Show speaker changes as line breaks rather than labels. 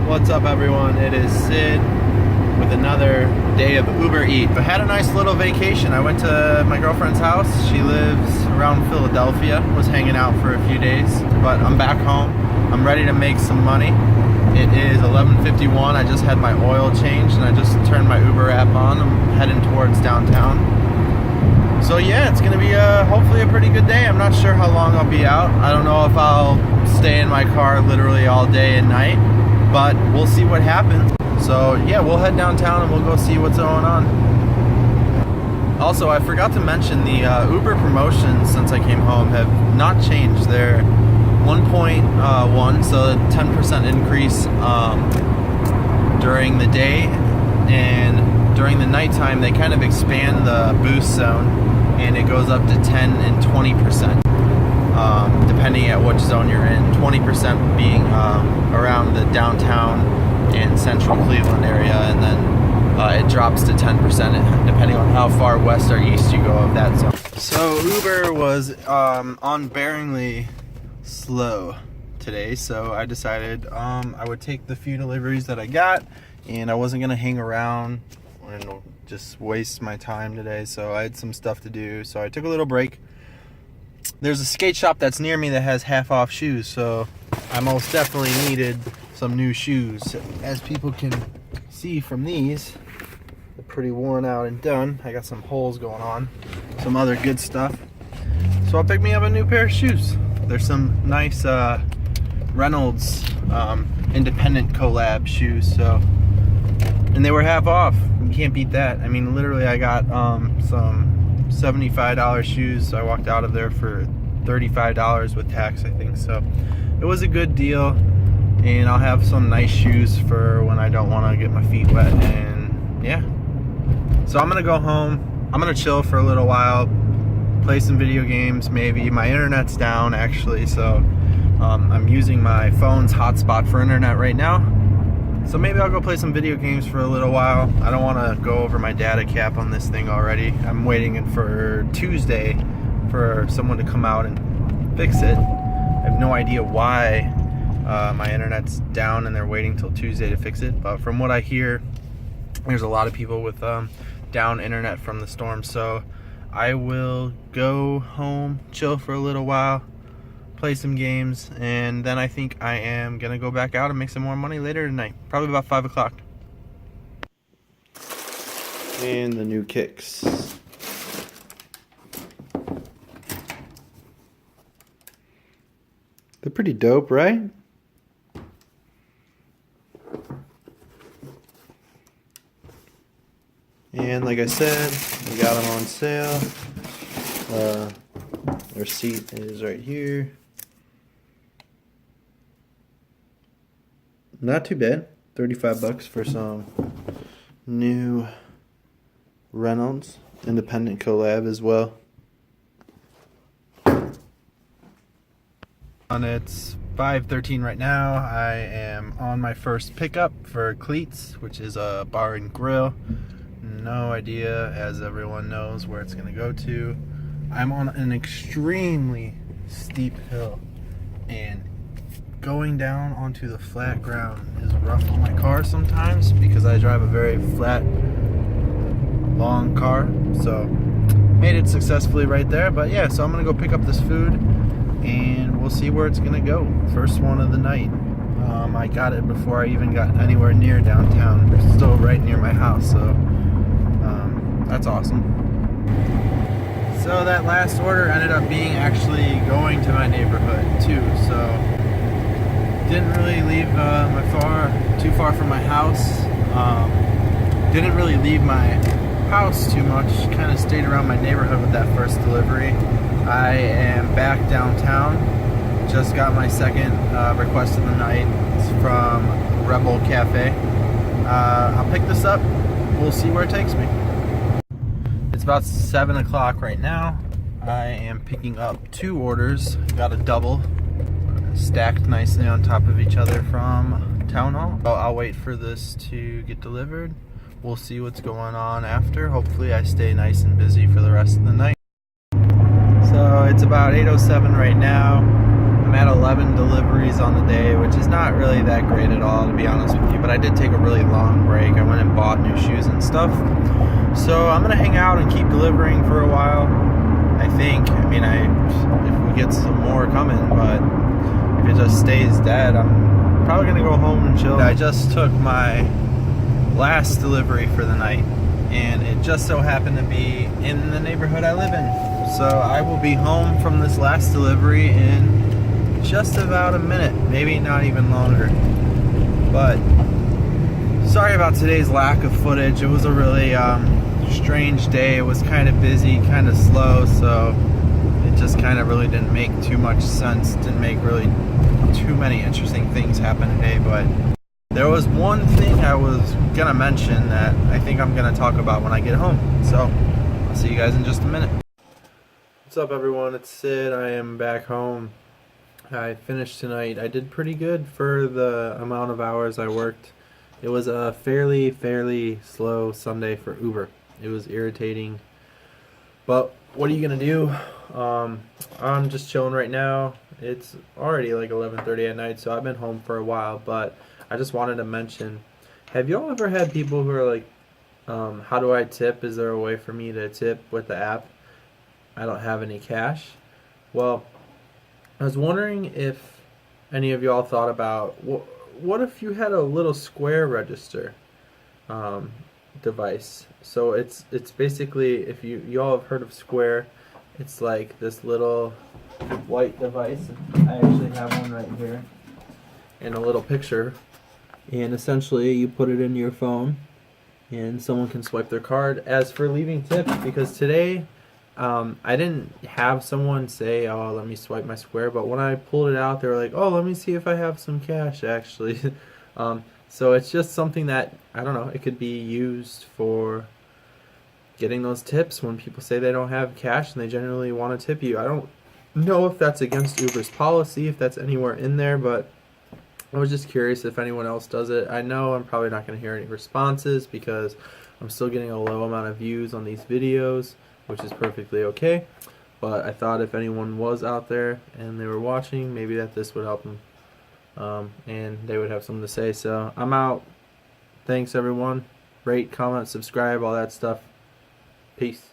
What's up, everyone? It is Sid with another day of UberEATS. I had a nice little vacation. I went to my girlfriend's house. She lives around Philadelphia. Was hanging out for a few days, but I'm back home. I'm ready to make some money. It is 11:51. I just had my oil changed and I just turned my Uber app on. I'm heading towards downtown. So yeah, it's gonna be hopefully a pretty good day. I'm not sure how long I'll be out. I don't know if I'll stay in my car literally all day and night, but we'll see what happens. So yeah, we'll head downtown and we'll go see what's going on. Also, I forgot to mention the Uber promotions since I came home have not changed. They're 1.1, so a 10% increase during the day, and during the nighttime they kind of expand the boost zone and it goes up to 10 and 20%. Depending at which zone you're in. 20% being around the downtown and central Cleveland area, and then it drops to 10% depending on how far west or east you go of that zone. So Uber was unbearingly slow today, so I decided I would take the few deliveries that I got, and I wasn't gonna hang around and just waste my time today, so I had some stuff to do, so I took a little break. There's a skate shop that's near me that has half off shoes, so I most definitely needed some new shoes. As people can see from these, they're pretty worn out and done. I got some holes going on, some other good stuff. So I'll pick me up a new pair of shoes. There's some nice Reynolds independent collab shoes, so, and they were half off. You can't beat that. I mean, literally I got some $75 shoes, so I walked out of there for $35 with tax, I think. So it was a good deal, and I'll have some nice shoes for when I don't want to get my feet wet. And yeah, so I'm gonna go home. I'm gonna chill for a little while, play some video games. Maybe my internet's down actually, so I'm using my phone's hotspot for internet right now. So maybe I'll go play some video games for a little while. I don't want to go over my data cap on this thing already. I'm waiting for Tuesday for someone to come out and fix it. I have no idea why my internet's down and they're waiting till Tuesday to fix it. But from what I hear, there's a lot of people with down internet from the storm. So I will go home, chill for a little while, play some games, and then I think I am gonna go back out and make some more money later tonight, probably about 5 o'clock. And the new kicks. They're pretty dope, right? And like I said, we got them on sale. Their receipt is right here. Not too bad. 35 bucks for some new Reynolds independent collab as well. And it's 5:13 right now. I am on my first pickup for Cleats, which is a bar and grill. No idea, as everyone knows, where it's gonna go to. I'm on an extremely steep hill, and going down onto the flat ground is rough on my car sometimes because I drive a very flat, long car. So made it successfully right there. But yeah, so I'm gonna go pick up this food and we'll see where it's gonna go. First one of the night. I got it before I even got anywhere near downtown. It's still right near my house, so that's awesome. So that last order ended up being actually going to my neighborhood too, so didn't really leave too far from my house. Didn't really leave my house too much, kind of stayed around my neighborhood with that first delivery. I am back downtown, just got my second request of the night. It's from Rebel Cafe. I'll pick this up, we'll see where it takes me. It's about 7 o'clock right now. I am picking up 2 orders. Got a double stacked nicely on top of each other from Town Hall. I'll wait for this to get delivered. We'll see what's going on after. Hopefully I stay nice and busy for the rest of the night. So it's about 8:07 right now. I'm at 11 deliveries on the day, which is not really that great at all, to be honest with you. But I did take a really long break. I went and bought new shoes and stuff. So I'm gonna hang out and keep delivering for a while. I think. I mean, if we get some more coming, but if it just stays dead, I'm probably gonna go home and chill. I just took my last delivery for the night, and it just so happened to be in the neighborhood I live in. So I will be home from this last delivery in just about a minute, maybe not even longer. But sorry about today's lack of footage. It was a really strange day. It was kind of busy, kind of slow, so it just kind of really didn't make too much sense. Didn't make really too many interesting things happen today. But there was one thing I was gonna mention that I think I'm gonna talk about when I get home. So I'll see you guys in just a minute. What's up, everyone? It's Sid. I am back home. I finished tonight. I did pretty good for the amount of hours I worked. It was a fairly slow Sunday for Uber. It was irritating, but what are you gonna do? I'm just chilling right now. It's already like 11:30 at night, so I've been home for a while. But I just wanted to mention, have y'all ever had people who are like, how do I tip? Is there a way for me to tip with the app? I don't have any cash. Well, I was wondering if any of y'all thought about, what if you had a little Square register device? So it's basically, if y'all have heard of Square, it's like this little white device. I actually have one right here and a little picture, and essentially you put it in your phone and someone can swipe their card. As for leaving tips, because today I didn't have someone say, oh, let me swipe my Square, but when I pulled it out, they were like, oh, let me see if I have some cash, actually. So it's just something that, I don't know, it could be used for getting those tips when people say they don't have cash and they genuinely want to tip you. I don't know if that's against Uber's policy, if that's anywhere in there, but I was just curious if anyone else does it. I know I'm probably not going to hear any responses because I'm still getting a low amount of views on these videos, which is perfectly okay. But I thought if anyone was out there and they were watching, maybe that this would help them, and they would have something to say. So I'm out. Thanks, everyone. Rate, comment, subscribe, all that stuff. Peace.